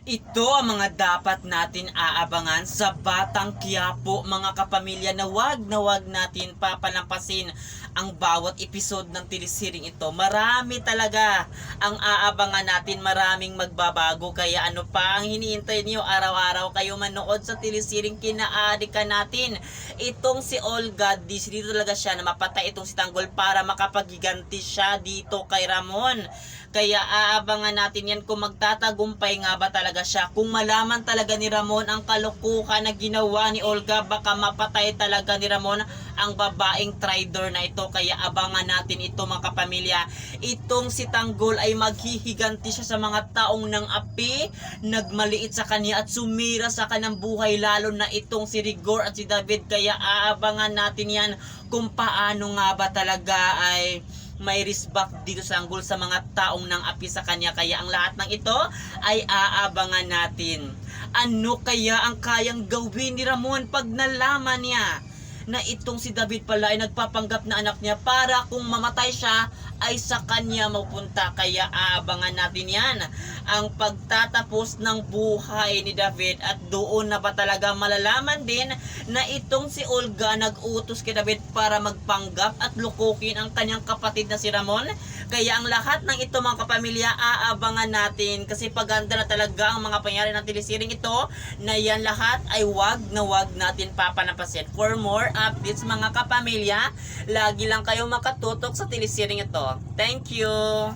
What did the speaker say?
Ito ang mga dapat natin aabangan sa Batang Quiapo, mga kapamilya, na wag natin papalampasin ang bawat episode ng telesiring ito. Marami talaga ang aabangan natin, maraming magbabago. Kaya ano pa ang hinihintay niyo? Araw-araw kayo manood sa telesiring kinaadika natin. Itong si Olga, dito talaga siya na mapatay itong si Tanggol para makapagiganti siya dito kay Ramon. Kaya aabangan natin yan kung magtatagumpay nga ba talaga siya. Kung malaman talaga ni Ramon ang kalokohan na ginawa ni Olga, baka mapatay talaga ni Ramon ang babaeng traitor na ito. Kaya abangan natin ito, mga kapamilya. Itong si Tanggol ay maghihiganti siya sa mga taong ng api, nagmaliit sa kanya at sumira sa kanang buhay, lalo na itong si Rigor at si David. Kaya aabangan natin yan kung paano nga ba talaga ay may respect dito sa Tanggol sa mga taong ng api sa kanya. Kaya ang lahat ng ito ay aabangan natin. Ano kaya ang kayang gawin ni Ramon pag nalaman niya na itong si David pala ay nagpapanggap na anak niya, para kung mamatay siya ay sa kanya mapunta. Kaya aabangan natin yan, ang pagtatapos ng buhay ni David, at doon na ba talaga malalaman din na itong si Olga nag-utos kay David para magpanggap at lukukin ang kanyang kapatid na si Ramon. Kaya ang lahat ng ito, mga kapamilya, aabangan natin, kasi paganda na talaga ang mga pangyari ng telesiring ito, na yan lahat ay wag natin papanampasin. For more updates, mga kapamilya, lagi lang kayo makatutok sa telesiring ito. Thank you!